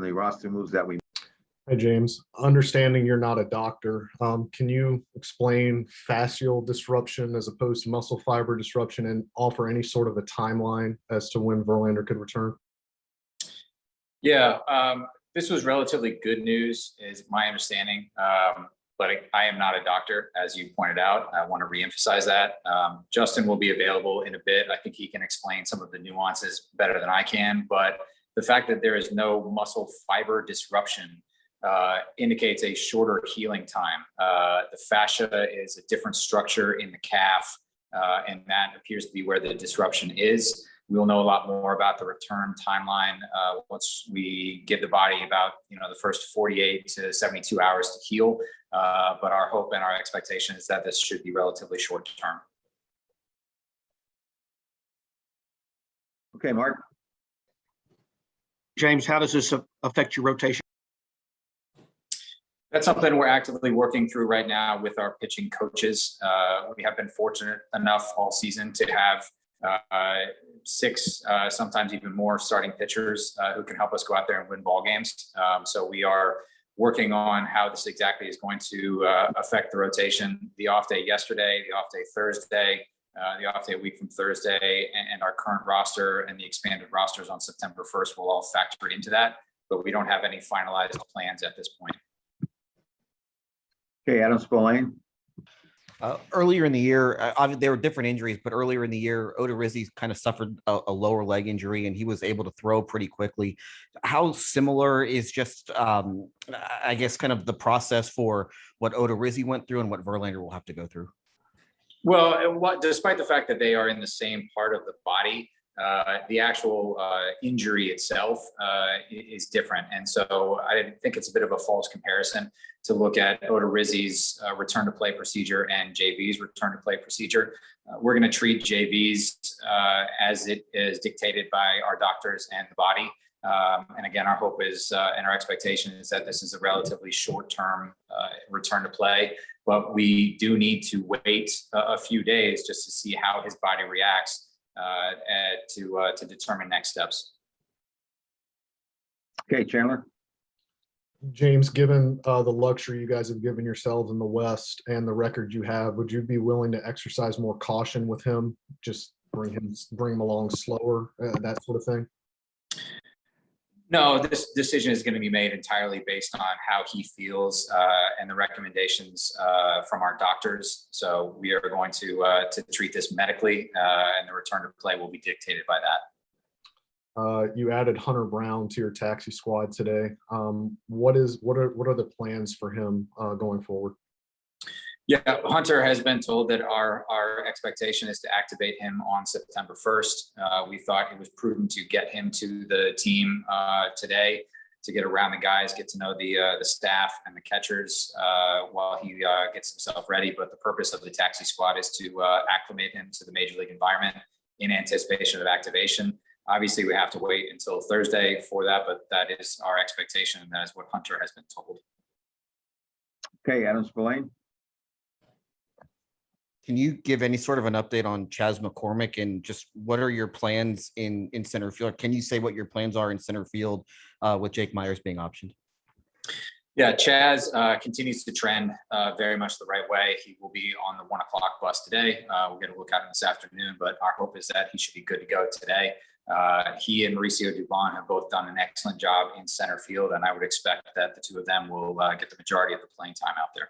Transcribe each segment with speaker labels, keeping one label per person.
Speaker 1: the roster moves that we.
Speaker 2: Hi, James. Understanding you're not a doctor, can you explain fascial disruption as opposed to muscle fiber disruption and offer any sort of a timeline as to when Verlander could return?
Speaker 3: Yeah, this was relatively good news, is my understanding. But I am not a doctor, as you pointed out. I want to reemphasize that. Justin will be available in a bit. I think he can explain some of the nuances better than I can. But the fact that there is no muscle fiber disruption indicates a shorter healing time. The fascia is a different structure in the calf, and that appears to be where the disruption is. We'll know a lot more about the return timeline once we give the body about the first 48 to 72 hours to heal. But our hope and our expectation is that this should be relatively short term.
Speaker 1: Okay, Mark.
Speaker 4: James, how does this affect your rotation?
Speaker 3: That's something we're actively working through right now with our pitching coaches. We have been fortunate enough all season to have 6, sometimes even more starting pitchers who can help us go out there and win ball games. So we are working on how this exactly is going to affect the rotation. The off day yesterday, the off day Thursday, the off day a week from Thursday, and our current roster and the expanded rosters on September 1st will all factor into that, but we don't have any finalized plans at this point.
Speaker 1: Okay, Adam Spillane.
Speaker 5: Earlier in the year, there were different injuries, but earlier in the year, Odorizzi kind of suffered a lower leg injury, and he was able to throw pretty quickly. How similar is just, I guess, kind of the process for what Odorizzi went through and what Verlander will have to go through?
Speaker 3: Well, despite the fact that they are in the same part of the body, the actual injury itself is different. And so I think it's a bit of a false comparison to look at Odorizzi's return to play procedure and JV's return to play procedure. We're going to treat JV's as it is dictated by our doctors and the body. And again, our hope is and our expectation is that this is a relatively short-term return to play, but we do need to wait a few days just to see how his body reacts to determine next steps.
Speaker 1: Okay, Chandler.
Speaker 2: James, given the luxury you guys have given yourselves in the West and the record you have, would you be willing to exercise more caution with him? Just bring him along slower, that sort of thing?
Speaker 3: No, this decision is going to be made entirely based on how he feels and the recommendations from our doctors. So we are going to treat this medically, and the return to play will be dictated by that.
Speaker 2: You added Hunter Brown to your taxi squad today. What are the plans for him going forward?
Speaker 3: Yeah, Hunter has been told that our expectation is to activate him on September 1st. We thought it was prudent to get him to the team today to get around the guys, get to know the staff and the catchers while he gets himself ready. But the purpose of the taxi squad is to acclimate him to the major league environment in anticipation of activation. Obviously, we have to wait until Thursday for that, but that is our expectation, and that is what Hunter has been told.
Speaker 1: Okay, Adam Spillane.
Speaker 5: Can you give any sort of an update on Chas McCormick and just what are your plans in center field? Can you say what your plans are in center field with Jake Meyers being optioned?
Speaker 3: Yeah, Chas continues to trend very much the right way. He will be on the 1 o'clock bus today. We're going to look at him this afternoon, but our hope is that he should be good to go today. He and Mauricio Dubon have both done an excellent job in center field, and I would expect that the two of them will get the majority of the playing time out there.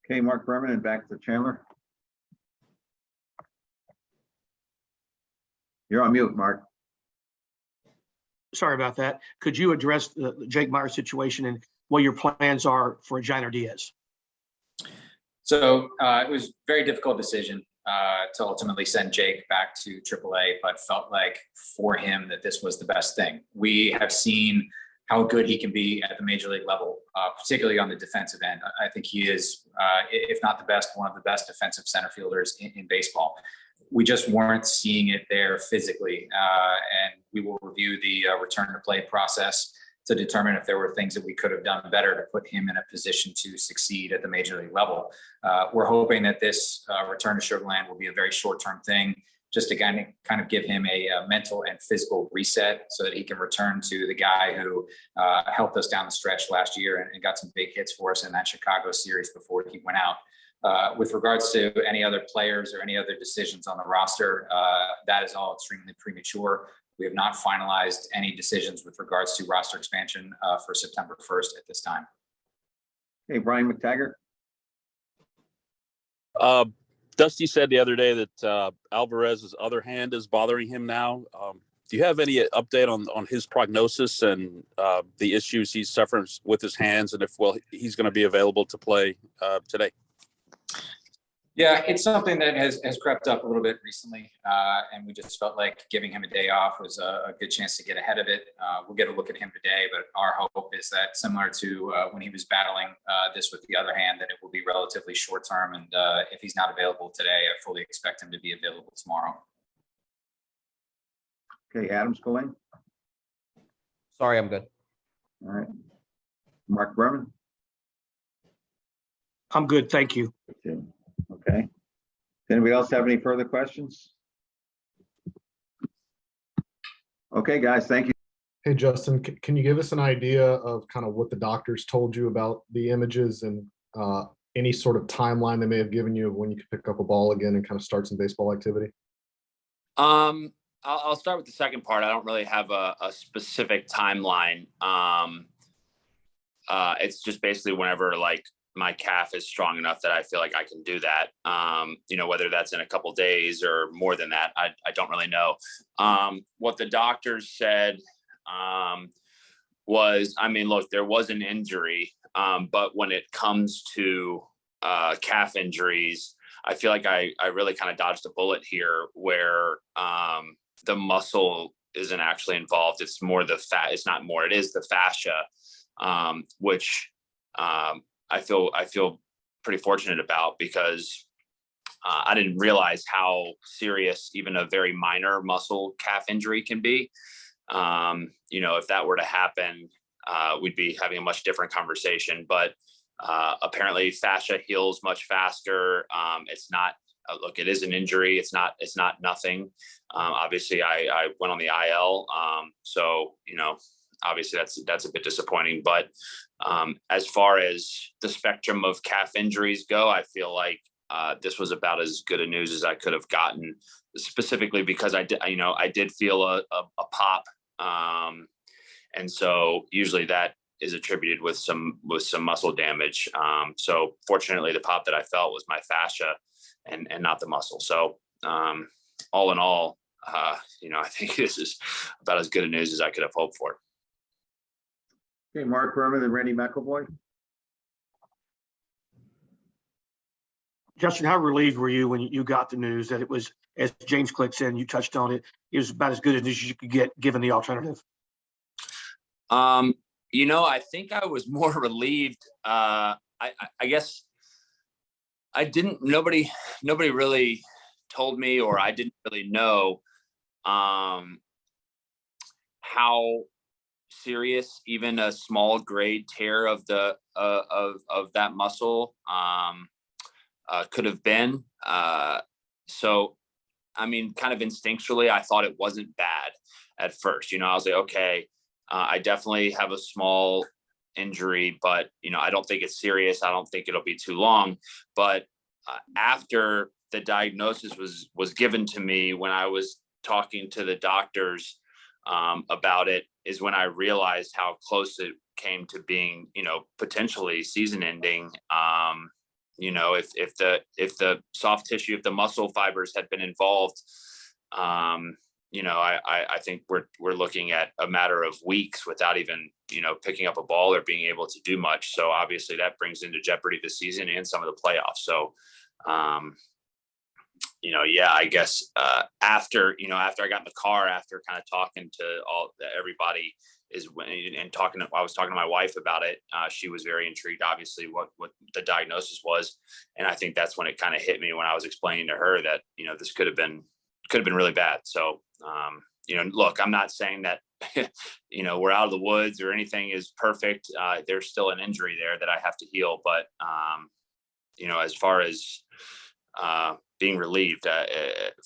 Speaker 1: Okay, Mark Berman, and back to Chandler. You're on mute, Mark.
Speaker 4: Sorry about that. Could you address the Jake Meyers situation and what your plans are for Jainer Diaz?
Speaker 3: So it was a very difficult decision to ultimately send Jake back to AAA, but felt like for him that this was the best thing. We have seen how good he can be at the major league level, particularly on the defensive end. I think he is, if not the best, one of the best defensive center fielders in baseball. We just weren't seeing it there physically, and we will review the return to play process to determine if there were things that we could have done better to put him in a position to succeed at the major league level. We're hoping that this return to Sugar Land will be a very short-term thing. just to kind of give him a mental and physical reset so that he can return to the guy who helped us down the stretch last year and got some big hits for us in that Chicago series before he went out. With regards to any other players or any other decisions on the roster, that is all extremely premature. We have not finalized any decisions with regards to roster expansion for September 1st at this time.
Speaker 1: Okay, Brian McTaggart.
Speaker 6: Dusty said the other day that Alvarez's other hand is bothering him now. Do you have any update on his prognosis and the issues he's suffering with his hands, and if he's going to be available to play today?
Speaker 3: Yeah, it's something that has crept up a little bit recently, and we just felt like giving him a day off was a good chance to get ahead of it. We'll get a look at him today, but our hope is that similar to when he was battling this with the other hand, that it will be relatively short term. And if he's not available today, I fully expect him to be available tomorrow.
Speaker 1: Okay, Adam Spillane.
Speaker 5: Sorry, I'm good.
Speaker 1: All right. Mark Berman.
Speaker 4: I'm good, thank you.
Speaker 1: Okay. Does anybody else have any further questions? Okay, guys, thank you.
Speaker 2: Hey, Justin, can you give us an idea of kind of what the doctors told you about the images and any sort of timeline they may have given you of when you could pick up a ball again and kind of start some baseball activity?
Speaker 7: I'll start with the second part. I don't really have a specific timeline. It's just basically whenever like my calf is strong enough that I feel like I can do that. Whether that's in a couple days or more than that, I don't really know. What the doctors said was, look, there was an injury, but when it comes to calf injuries, I feel like I really kind of dodged a bullet here where the muscle isn't actually involved. It's more the fat. It's not more. It is the fascia, which I feel pretty fortunate about because I didn't realize how serious even a very minor muscle calf injury can be. If that were to happen, we'd be having a much different conversation. But apparently, fascia heals much faster. It's not. Look, it is an injury. It's not nothing. Obviously, I went on the IL. So obviously that's a bit disappointing. But as far as the spectrum of calf injuries go, I feel like this was about as good a news as I could have gotten, specifically because I did feel a pop. And so usually that is attributed with some muscle damage. So fortunately, the pop that I felt was my fascia and not the muscle. So all in all, I think this is about as good a news as I could have hoped for.
Speaker 1: Okay, Mark Berman and Randy McElvoy.
Speaker 4: Justin, how relieved were you when you got the news that it was, as James clicks in, you touched on it, it was about as good as you could get given the alternative?
Speaker 7: I think I was more relieved. I guess I didn't, nobody really told me, or I didn't really know how serious even a small grade tear of the of that muscle could have been. So kind of instinctually I thought it wasn't bad at first. I was like, okay, I definitely have a small injury, but I don't think it's serious. I don't think it'll be too long. But after the diagnosis was given to me, when I was talking to the doctors about it, is when I realized how close it came to being, potentially season ending. If the soft tissue, if the muscle fibers had been involved, I think we're looking at a matter of weeks without even, picking up a ball or being able to do much. So obviously that brings into jeopardy the season and some of the playoffs. So, I guess after I got in the car, after kind of talking to everybody I was talking to my wife about it. She was very intrigued, obviously, what the diagnosis was. And I think that's when it kind of hit me when I was explaining to her that, this could have been really bad. So, look, I'm not saying that, we're out of the woods or anything is perfect. There's still an injury there that I have to heal. But, as far as being relieved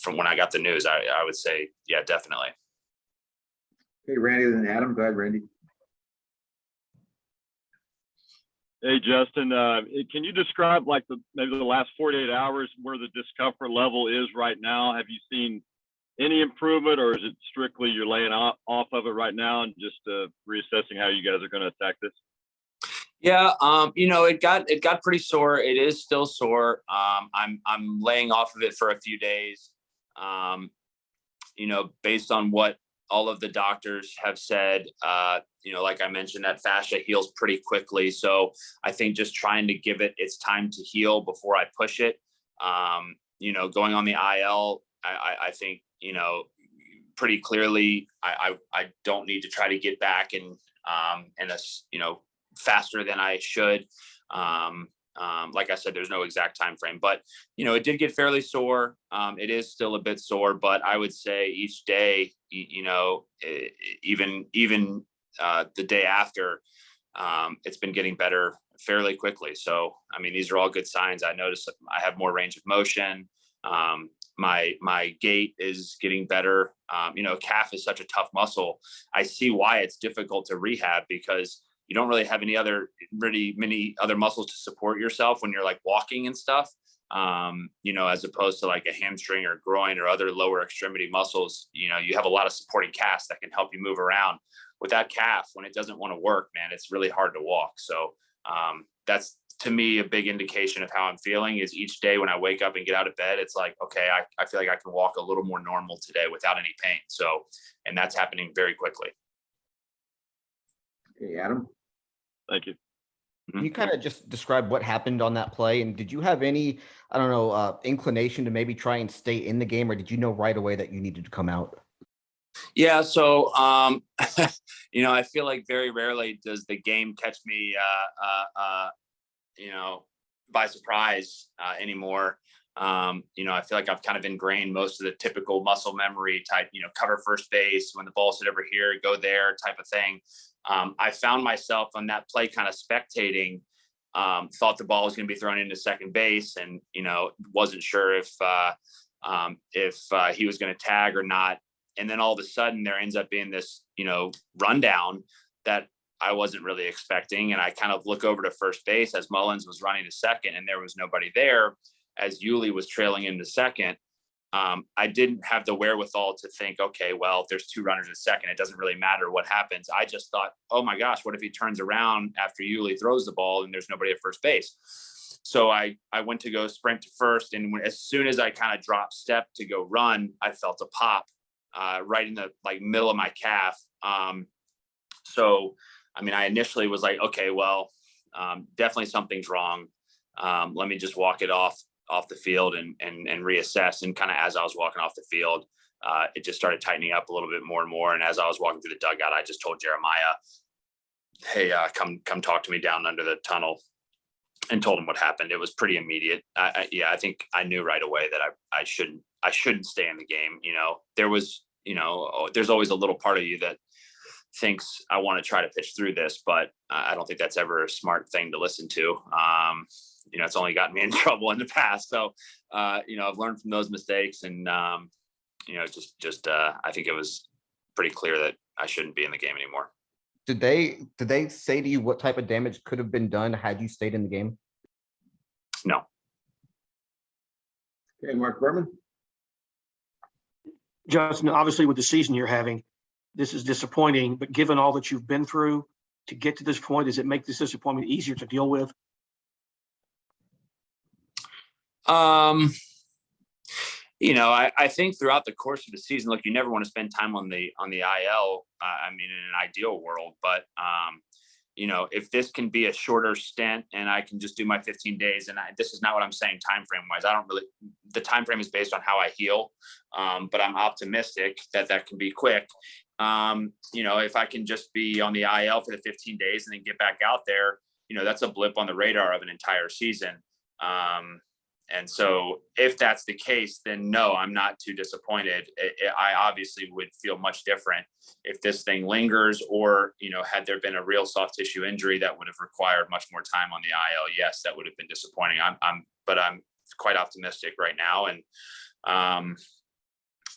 Speaker 7: from when I got the news. I would say, yeah, definitely.
Speaker 1: Okay, Randy, then Adam. Go ahead, Randy.
Speaker 8: Hey, Justin, can you describe like maybe the last 48 hours where the discomfort level is right now? Have you seen any improvement, or is it strictly you're laying off of it right now and just reassessing how you guys are going to attack this?
Speaker 7: Yeah, it got pretty sore. It is still sore. I'm laying off of it for a few days. Based on what all of the doctors have said, like I mentioned, that fascia heals pretty quickly. So I think just trying to give it its time to heal before I push it. Going on the IL, I think, pretty clearly, I don't need to try to get back and faster than I should. Like I said, there's no exact time frame, but it did get fairly sore. It is still a bit sore, but I would say each day, even the day after, it's been getting better fairly quickly. So, I mean, these are all good signs. I noticed I have more range of motion. My gait is getting better. Calf is such a tough muscle. I see why it's difficult to rehab, because you don't really have many other muscles to support yourself when you're like walking and stuff. As opposed to like a hamstring or groin or other lower extremity muscles, you have a lot of supporting cast that can help you move around. With that calf, when it doesn't want to work, man, it's really hard to walk. So that's, to me, a big indication of how I'm feeling. Is each day when I wake up and get out of bed, it's like, okay, I feel like I can walk a little more normal today without any pain. So, and that's happening very quickly.
Speaker 1: Okay, Adam.
Speaker 8: Thank you.
Speaker 5: Can you kind of just describe what happened on that play? And did you have any, inclination to maybe try and stay in the game, or did you know right away that you needed to come out?
Speaker 7: Yeah. So, I feel like very rarely does the game catch me, by surprise anymore. I feel like I've kind of ingrained most of the typical muscle memory type, cover first base when the ball's hit over here, go there type of thing. I found myself on that play kind of spectating, thought the ball was going to be thrown into second base, and, wasn't sure if he was going to tag or not. And then all of a sudden there ends up being this, rundown that I wasn't really expecting. And I kind of look over to first base as Mullins was running to second, and there was nobody there as Yuli was trailing into second. I didn't have the wherewithal to think, okay, well, if there's two runners at second, it doesn't really matter what happens. I just thought, oh my gosh, what if he turns around after Yuli throws the ball and there's nobody at first base? So I went to go sprint to first. And as soon as I kind of dropped step to go run, I felt a pop right in the middle of my calf. So, I mean, I initially was like, okay, well, definitely something's wrong. Let me just walk it off the field and reassess. And kind of as I was walking off the field, it just started tightening up a little bit more and more. And as I was walking through the dugout, I just told Jeremiah, hey, come talk to me down under the tunnel, and told him what happened. It was pretty immediate. I think I knew right away that I shouldn't stay in the game. There was, there's always a little part of you that thinks I want to try to pitch through this, but I don't think that's ever a smart thing to listen to. It's only gotten me in trouble in the past. So, I've learned from those mistakes, and, I think it was pretty clear that I shouldn't be in the game anymore.
Speaker 5: Did they say to you what type of damage could have been done had you stayed in the game?
Speaker 7: No.
Speaker 1: Okay, Mark Berman.
Speaker 4: Justin, obviously with the season you're having, this is disappointing, but given all that you've been through to get to this point, does it make this disappointment easier to deal with?
Speaker 7: I think throughout the course of the season, look, you never want to spend time on the IL. In an ideal world, but if this can be a shorter stint and I can just do my 15 days, and this is not what I'm saying time frame wise. The time frame is based on how I heal, but I'm optimistic that can be quick. If I can just be on the IL for the 15 days and then get back out there, that's a blip on the radar of an entire season. And so if that's the case, then no, I'm not too disappointed. I obviously would feel much different if this thing lingers, or, had there been a real soft tissue injury that would have required much more time on the IL. Yes, that would have been disappointing. quite optimistic right now. And,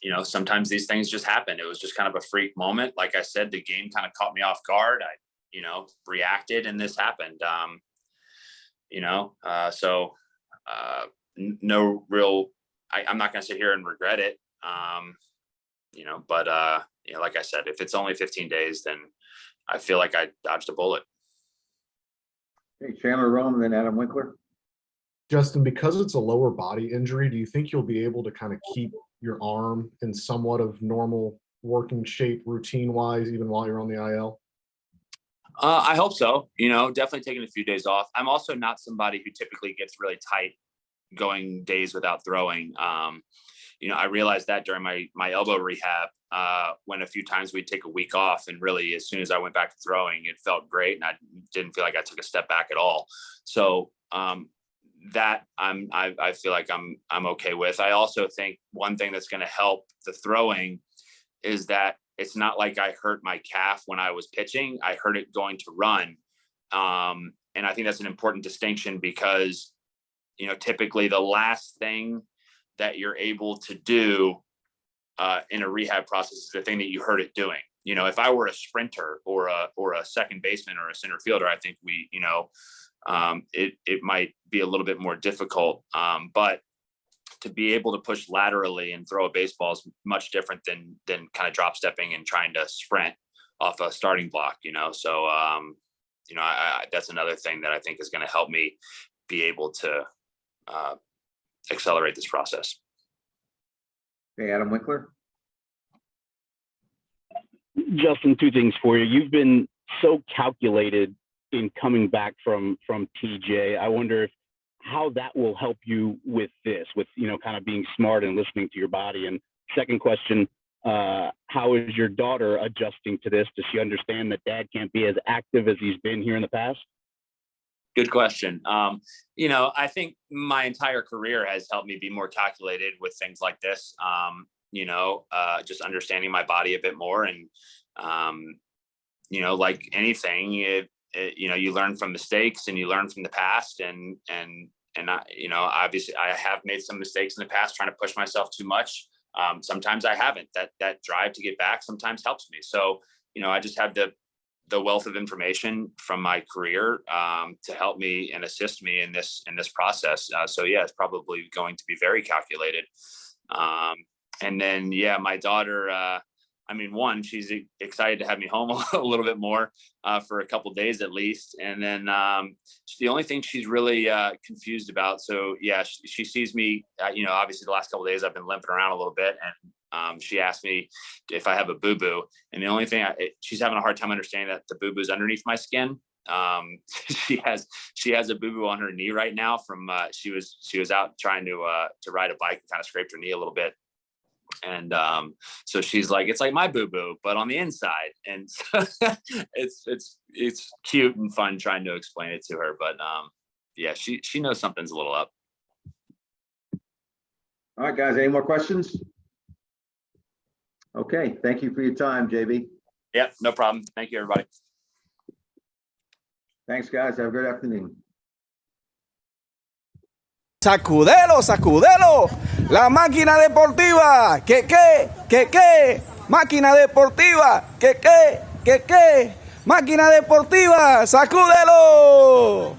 Speaker 7: you know, sometimes these things just happen. It was just kind of a freak moment. Like I said, the game kind of caught me off guard. I, you know, reacted and this happened. You know, so no real, I'm not going to sit here and regret it. You know, but, you know, like I said, if it's only 15 days, then I feel like I dodged a bullet.
Speaker 1: Okay, Chandler Rome, then Adam Winkler.
Speaker 2: Justin, because it's a lower body injury, do you think you'll be able to kind of keep your arm in somewhat of normal working shape routine wise, even while you're on the IL?
Speaker 7: I hope so. You know, definitely taking a few days off. I'm also not somebody who typically gets really tight going days without throwing. You know, I realized that during my elbow rehab, when a few times we'd take a week off, and really as soon as I went back to throwing, it felt great. And I didn't feel like I took a step back at all. So, that I feel like I'm okay with. I also think one thing that's going to help the throwing is that it's not like I hurt my calf when I was pitching. I hurt it going to run. And I think that's an important distinction because, you know, typically the last thing that you're able to do in a rehab process is the thing that you hurt it doing. You know, if I were a sprinter or a second baseman or a center fielder, I think we, you know, it might be a little bit more difficult. But to be able to push laterally and throw a baseball is much different than kind of drop stepping and trying to sprint off a starting block, you know? So, you know, that's another thing that I think is going to help me be able to accelerate this process.
Speaker 1: Okay, Adam Winkler.
Speaker 9: Justin, two things for you. You've been so calculated in coming back from TJ. I wonder how that will help you with this, with, you know, kind of being smart and listening to your body. And second question, how is your daughter adjusting to this? Does she understand that dad can't be as active as he's been here in the past?
Speaker 7: Good question. You know, I think my entire career has helped me be more calculated with things like this. You know, just understanding my body a bit more. And, you know, like anything, you know, you learn from mistakes and you learn from the past. And I, you know, obviously I have made some mistakes in the past trying to push myself too much. Sometimes I haven't. That drive to get back sometimes helps me. So, you know, I just have the wealth of information from my career to help me and assist me in this process. So yeah, it's probably going to be very calculated. And then, yeah, my daughter, I mean, one, she's excited to have me home a little bit more for a couple of days at least. And then the only thing she's really confused about. So yeah, she sees me, you know, obviously the last couple of days I've been limping around a little bit, and she asked me if I have a boo-boo. And the only thing she's having a hard time understanding that the boo-boo's underneath my skin. She has a boo-boo on her knee right now from she was out trying to ride a bike and kind of scraped her knee a little bit. And so she's like, it's like my boo-boo, but on the inside. And so it's cute and fun trying to explain it to her. But yeah, she knows something's a little up.
Speaker 1: All right, guys, any more questions? Okay, thank you for your time, JB.
Speaker 7: Yeah, no problem. Thank you, everybody.
Speaker 1: Thanks, guys. Have a good afternoon.
Speaker 10: Sacudelo, sacudelo, la máquina deportiva, que, máquina deportiva, que, máquina deportiva, sacudelo.